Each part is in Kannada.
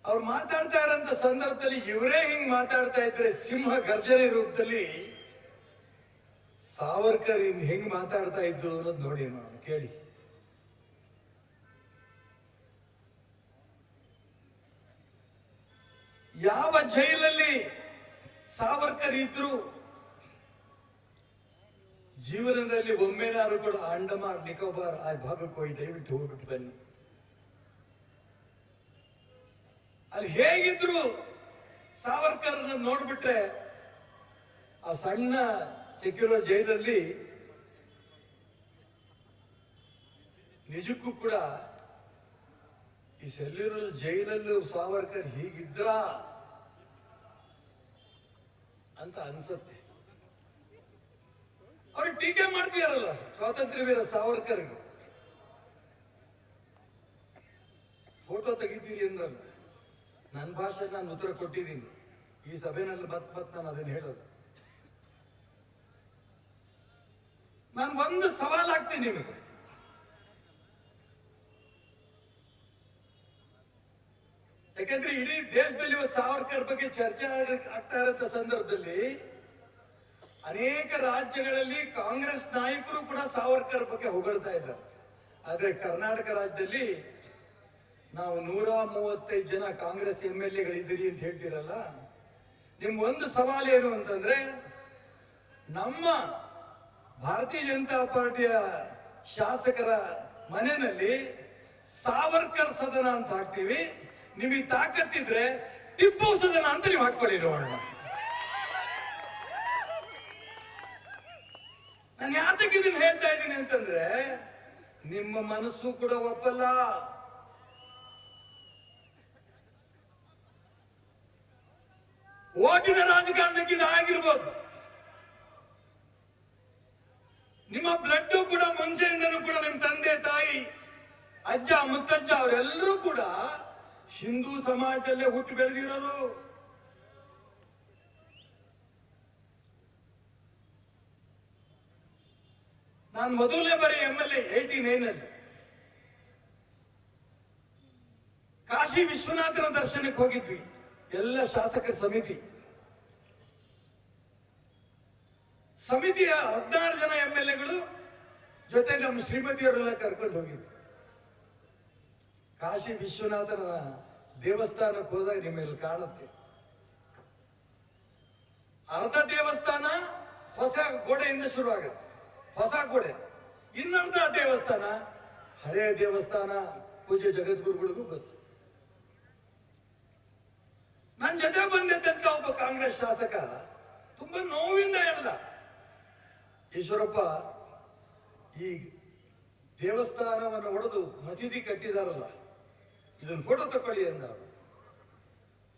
ಅವ್ರು ಮಾತಾಡ್ತಾ ಇರೋಂಥ ಸಂದರ್ಭದಲ್ಲಿ ಇವರೇ ಹಿಂಗ್ ಮಾತಾಡ್ತಾ ಇದ್ರೆ ಸಿಂಹ ಗರ್ಜನೆ ರೂಪದಲ್ಲಿ ಸಾವರ್ಕರ್ ಹೆಂಗ್ ಮಾತಾಡ್ತಾ ಇದ್ರು ಅನ್ನೋದು ನೋಡಿ ನಾವು ಕೇಳಿ. ಯಾವ ಜೈಲಲ್ಲಿ ಸಾವರ್ಕರ್ ಇದ್ರು ಜೀವನದಲ್ಲಿ ಒಮ್ಮೆನಾರು ಕೂಡ ಅಂಡಮಾನ್ ನಿಕೋಬಾರ್ ಆ ಭಾಗಕ್ಕೆ ಹೋಗಿ ದಯವಿಟ್ಟು ಹೋಗ್ಬಿಟ್ಟು ಬನ್ನಿ. ಅಲ್ಲಿ ಹೇಗಿದ್ರು ಸಾವರ್ಕರ್ ನೋಡ್ಬಿಟ್ರೆ ಆ ಸಣ್ಣ ಸೆಕ್ಯುಲರ್ ಜೈಲಲ್ಲಿ ನಿಜಕ್ಕೂ ಕೂಡ ಈ ಸೆಲ್ಯುಲರ್ ಜೈಲಲ್ಲೂ ಸಾವರ್ಕರ್ ಹೀಗಿದ್ರ ಅಂತ ಅನ್ಸತ್ತೆ. ಅವ್ರಿಗೆ ಟೀಕೆ ಮಾಡ್ತೀಯಾರಲ್ಲ ಸ್ವಾತಂತ್ರ್ಯ ವೀರ ಸಾವರ್ಕರ್ಗೆ. ಫೋಟೋ ತೆಗಿತೀರಿ ಅಂದ್ರಲ್ಲ, ನನ್ನ ಭಾಷೆ ನಾನು ಉತ್ತರ ಕೊಟ್ಟಿದ್ದೀನಿ. ಈ ಸಭೆಯಲ್ಲಿ ಮತ್ ನಾನು ಅದನ್ನ ಹೇಳೋದು. ನಾನು ಒಂದು ಸವಾಲ್ ಹಾಕ್ತೀನಿ ನಿಮಗೆ. ಯಾಕಂದ್ರೆ ಇಡೀ ದೇಶದಲ್ಲಿ ಸಾವರ್ಕರ್ ಬಗ್ಗೆ ಚರ್ಚೆ ಆಗ್ತಾ ಇರೋ ಸಂದರ್ಭದಲ್ಲಿ ಅನೇಕ ರಾಜ್ಯಗಳಲ್ಲಿ ಕಾಂಗ್ರೆಸ್ ನಾಯಕರು ಕೂಡ ಸಾವರ್ಕರ್ ಬಗ್ಗೆ ಹೊಗಳ್ತಾ ಇದ್ದಾರೆ. ಆದ್ರೆ ಕರ್ನಾಟಕ ರಾಜ್ಯದಲ್ಲಿ ನಾವು 135 ಜನ ಕಾಂಗ್ರೆಸ್ MLAಗಳಿದ್ದೀರಿ ಅಂತ ಹೇಳ್ತೀರಲ್ಲ, ನಿಮ್ ಒಂದು ಸವಾಲು ಏನು ಅಂತಂದ್ರೆ, ನಮ್ಮ ಭಾರತೀಯ ಜನತಾ ಪಾರ್ಟಿಯ ಶಾಸಕರ ಮನೆಯಲ್ಲಿ ಸಾವರ್ಕರ್ ಸದನ ಅಂತ ಹಾಕ್ತೀವಿ, ನಿಮಗೆ ತಾಕತ್ತಿದ್ರೆ ಟಿಪ್ಪು ಸದನ ಅಂತ ನೀವು ಹಾಕೊಳ್ಳಿ ನೋಡೋಣ. ನಾನು ಯಾತಕ್ಕೆ ಇದನ್ನ ಹೇಳ್ತಾ ಇದ್ದೀನಿ ಅಂತಂದ್ರೆ, ನಿಮ್ಮ ಮನಸ್ಸು ಕೂಡ ಒಪ್ಪಲ್ಲ. ಓಟಿನ ರಾಜಕಾರಣಕ್ಕೆ ಇದು ಆಗಿರ್ಬೋದು. ನಿಮ್ಮ ಬ್ಲಡ್ ಕೂಡ ಮುಂಚೆಯಿಂದನೂ ಕೂಡ ನಿಮ್ಮ ತಂದೆ ತಾಯಿ ಅಜ್ಜ ಮುತ್ತಜ್ಜ ಅವರೆಲ್ಲರೂ ಕೂಡ ಹಿಂದೂ ಸಮಾಜದಲ್ಲೇ ಹುಟ್ಟು ಬೆಳೆದಿರೋರು. ನಾನು ಮೊದಲನೇ ಬಾರಿ MLA 89 ಕಾಶಿ ವಿಶ್ವನಾಥನ ದರ್ಶನಕ್ಕೆ ಹೋಗಿದ್ವಿ, ಎಲ್ಲ ಶಾಸಕರ ಸಮಿತಿಯ 16 ಜನ MLAಗಳು ಜೊತೆ ನಮ್ಮ ಶ್ರೀಮತಿಯವರೆಲ್ಲ ಕರ್ಕೊಂಡು ಹೋಗಿದ್ವಿ. ಕಾಶಿ ವಿಶ್ವನಾಥನ ದೇವಸ್ಥಾನಕ್ಕೆ ಹೋದಾಗ ನಿಮ್ಮೆಲ್ಲ ಕಾಣುತ್ತೆ, ಅರ್ಧ ದೇವಸ್ಥಾನ ಹೊಸ ಗೋಡೆಯಿಂದ ಶುರುವಾಗುತ್ತೆ, ಹೊಸ ಗೋಡೆ. ಇನ್ನರ್ಧ ದೇವಸ್ಥಾನ ಹಳೆಯ ದೇವಸ್ಥಾನ, ಪೂಜ್ಯ ಜಗದ್ಗುರುಗಳಿಗೂ ಗೊತ್ತು. ನನ್ನ ಜೊತೆ ಬಂದಿದ್ದಂತ ಒಬ್ಬ ಕಾಂಗ್ರೆಸ್ ಶಾಸಕ ತುಂಬಾ ನೋವಿಂದ ಹೇಳ್ದ, ಈಶ್ವರಪ್ಪ, ಈ ದೇವಸ್ಥಾನವನ್ನು ಒಡೆದು ಮಸೀದಿ ಕಟ್ಟಿದಾರಲ್ಲ, ಇದನ್ನ ಫೋಟೋ ತಕೊಳ್ಳಿ ಅಂದ.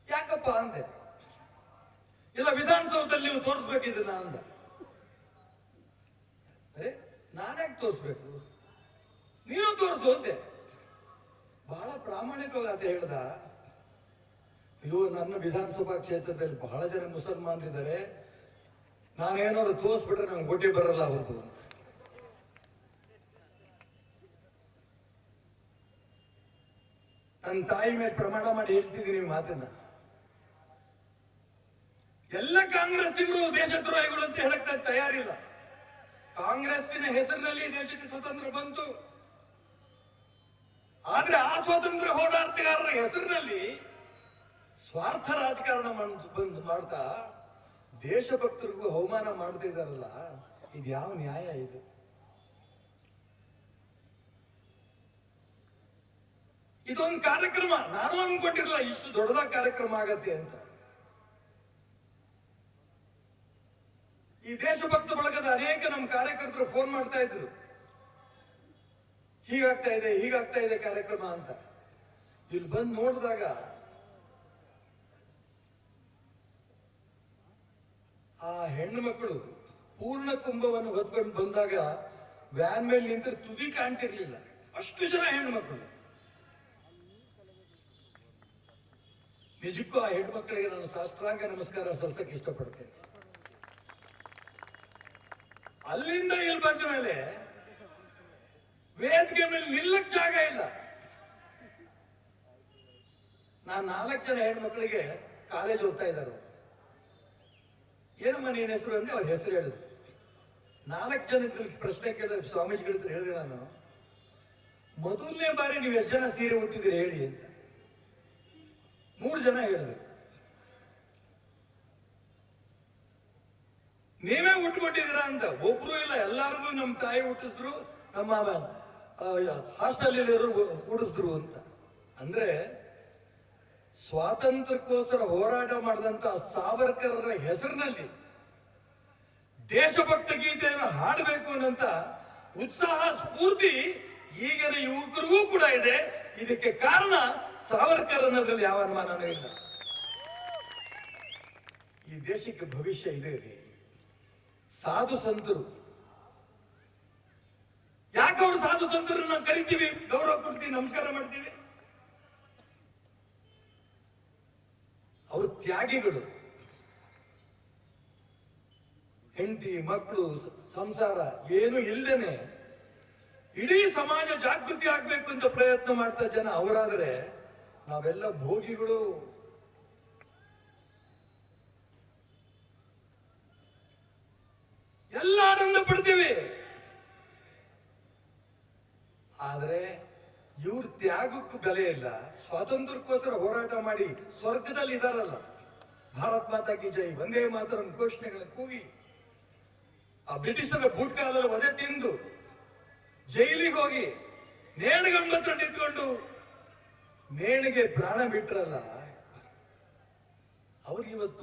ಯಾಕಪ್ಪ ಅಂದೆ. ಇಲ್ಲ, ವಿಧಾನಸೌಧದಲ್ಲಿ ನೀವು ತೋರಿಸ್ಬೇಕು ಇದನ್ನ ಅಂದ. ಅರೆ, ನಾನ್ಯಾಕೆ ತೋರಿಸ್ಬೇಕು, ನೀನು ತೋರಿಸು ಅಂತೆ. ಬಹಳ ಪ್ರಾಮಾಣಿಕವಾಗಿ ಅಂತ ಹೇಳ್ದ, ಅಯ್ಯೋ, ನನ್ನ ವಿಧಾನಸಭಾ ಕ್ಷೇತ್ರದಲ್ಲಿ ಬಹಳ ಜನ ಮುಸಲ್ಮಾನರಿದ್ದಾರೆ, ನಾನೇನಾದ್ರು ತೋರಿಸ್ಬಿಟ್ರೆ ನಂಗೆ ಗೊಟ್ಟೆ ಬರಲ್ಲ ಅವ್ರದ್ದು. ನನ್ನ ತಾಯಿ ಮೇಲೆ ಪ್ರಮಾಣ ಮಾಡಿ ಹೇಳ್ತಿದ್ದೀನಿ ಮಾತನ್ನ. ಎಲ್ಲ ಕಾಂಗ್ರೆಸ್ಸಿಗರು ದೇಶದ್ರೋಹಿಗಳು ಅಂತ ಹೇಳಕ್ ತಯಾರಿಲ್ಲ. ಕಾಂಗ್ರೆಸ್ಸಿನ ಹೆಸರಿನಲ್ಲಿ ದೇಶಕ್ಕೆ ಸ್ವತಂತ್ರ ಬಂತು. ಆದ್ರೆ ಆ ಸ್ವತಂತ್ರ ಹೋರಾಟಗಾರರ ಹೆಸರಿನಲ್ಲಿ ಸ್ವಾರ್ಥ ರಾಜಕಾರಣ ಮಾಡ್ತಾ ದೇಶಭಕ್ತರಿಗೂ ಅವಮಾನ ಮಾಡ್ತಾ ಇದ್ದಾರಲ್ಲ, ಇದು ಯಾವ ನ್ಯಾಯ ಇದು? ಇದೊಂದು ಕಾರ್ಯಕ್ರಮ, ನಾನು ಅನ್ಕೊಂಡಿರಲ್ಲ ಇಷ್ಟು ದೊಡ್ಡದಾದ ಕಾರ್ಯಕ್ರಮ ಆಗತ್ತೆ ಅಂತ. ಈ ದೇಶಭಕ್ತ ಬಳಗದ ಅನೇಕ ನಮ್ಮ ಕಾರ್ಯಕರ್ತರು ಫೋನ್ ಮಾಡ್ತಾ ಇದ್ರು, ಹೀಗಾಗ್ತಾ ಇದೆ ಕಾರ್ಯಕ್ರಮ ಅಂತ. ಇಲ್ಲಿ ಬಂದು ನೋಡಿದಾಗ ಆ ಹೆಣ್ಣು ಮಕ್ಕಳು ಪೂರ್ಣ ಕುಂಭವನ್ನು ಹೊತ್ಕೊಂಡು ಬಂದಾಗ ವ್ಯಾನ್ ಮೇಲೆ ನಿಂತರೆ ತುದಿ ಕಾಣ್ತಿರ್ಲಿಲ್ಲ, ಅಷ್ಟು ಜನ ಹೆಣ್ಮಕ್ಳು. ನಿಜಕ್ಕೂ ಆ ಹೆಣ್ಮಕ್ಳಿಗೆ ನಾನು ಸಾಷ್ಟಾಂಗ ನಮಸ್ಕಾರ ಸಲ್ಲಿಸಕ್ಕೆ ಇಷ್ಟಪಡ್ತೇನೆ. ಅಲ್ಲಿಂದ ಇಲ್ಲಿ ಬಂದ ಮೇಲೆ ವೇದಿಕೆ ಮೇಲೆ ನಿಲ್ಲಕ್ ಜಾಗ ಇಲ್ಲ. ನಾನು 4 ಜನ ಹೆಣ್ಮಕ್ಳಿಗೆ ಕಾಲೇಜ್ ಓದ್ತಾ ಇದ್ದಾರೆ. ಏನಮ್ಮ ನೀನ್ ಹೆಸರು ಅಂದ್ರೆ ಅವ್ರ ಹೆಸರು ಹೇಳಿದ್ರು. 4 ಜನ ಪ್ರಶ್ನೆ ಕೇಳಿದ್ರೆ ಸ್ವಾಮೀಜಿಗಳ ಹತ್ರ ಹೇಳಿದೆ ನಾನು, ಮೊದಲನೇ ಬಾರಿ ನೀವು ಎಷ್ಟು ಜನ ಸೀರೆ ಉಟ್ಟಿದ್ರಿ ಹೇಳಿ ಅಂತ. 3 ಜನ ಹೇಳಿದ್ರು. ನೀವೇ ಉಟ್ಕೊಟ್ಟಿದ್ದೀರಾ ಅಂತ. ಒಬ್ರು ಇಲ್ಲ, ಎಲ್ಲಾರಿಗೂ ನಮ್ಮ ತಾಯಿ ಹುಟ್ಟಿಸಿದ್ರು, ನಮ್ಮ ಹಾಸ್ಟೆಲ್ ಉಡಿಸಿದ್ರು ಅಂತ. ಅಂದ್ರೆ ಸ್ವಾತಂತ್ರ್ಯಕ್ಕೋಸ್ಕರ ಹೋರಾಟ ಮಾಡಿದಂತ ಸಾವರ್ಕರರ ಹೆಸರಿನಲ್ಲಿ ದೇಶಭಕ್ತ ಗೀತೆಯನ್ನು ಹಾಡಬೇಕು ಅನ್ನಂತ ಉತ್ಸಾಹ ಸ್ಫೂರ್ತಿ ಈಗಿನ ಯುವಕರಿಗೂ ಕೂಡ ಇದೆ. ಇದಕ್ಕೆ ಕಾರಣ ಸಾವರ್ಕರ್ ಅನ್ನೋದ್ರಲ್ಲಿ ಯಾವ ಅನುಮಾನನೂ ಇಲ್ಲ. ಈ ದೇಶಕ್ಕೆ ಭವಿಷ್ಯ ಇದೆ ರೀ. ಸಾಧು ಸಂತರು, ಯಾಕೆ ಅವರು ಸಾಧು ಸಂತರನ್ನ ನಾವು ಕರಿತೀವಿ, ಗೌರವ ಕೊಡ್ತೀವಿ, ನಮಸ್ಕಾರ ಮಾಡ್ತೀವಿ? ಅವರು ತ್ಯಾಗಿಗಳು. ಹೆಂಡತಿ ಮಕ್ಕಳು ಸಂಸಾರ ಏನು ಇಲ್ಲದೇನೆ ಇಡೀ ಸಮಾಜ ಜಾಗೃತಿ ಆಗ್ಬೇಕು ಅಂತ ಪ್ರಯತ್ನ ಮಾಡ್ತಾ ಜನ ಅವರಾದ್ರೆ, ನಾವೆಲ್ಲ ಭೋಗಿಗಳು. ಎಲ್ಲ ಆನಂದ ಪಡ್ತೀವಿ. ಆದ್ರೆ ಇವ್ರ ತ್ಯಾಗಕ್ಕೂ ಬೆಲೆ ಇಲ್ಲ. ಸ್ವಾತಂತ್ರ್ಯಕ್ಕೋಸ್ಕರ ಹೋರಾಟ ಮಾಡಿ ಸ್ವರ್ಗದಲ್ಲಿ ಇದಾರಲ್ಲ, ಭಾರತ್ ಮಾತಾ ಕಿ ಜೈ, ವಂದೇ ಮಾತರಂ ಘೋಷಣೆಗಳನ್ನು ಕೂಗಿ, ಆ ಬ್ರಿಟಿಷರ ಬೂಟ್ಕಾಲದಲ್ಲಿ ಒದೆ ತಿಂದು ಜೈಲಿಗೆ ಹೋಗಿ ನೇಣಿಗಂಬತ್ರ ನಿಂತ್ಕೊಂಡು ನೇಣಿಗೆ ಪ್ರಾಣ ಬಿಟ್ರಲ್ಲ, ಅವ್ರಿಗಿವತ್ತು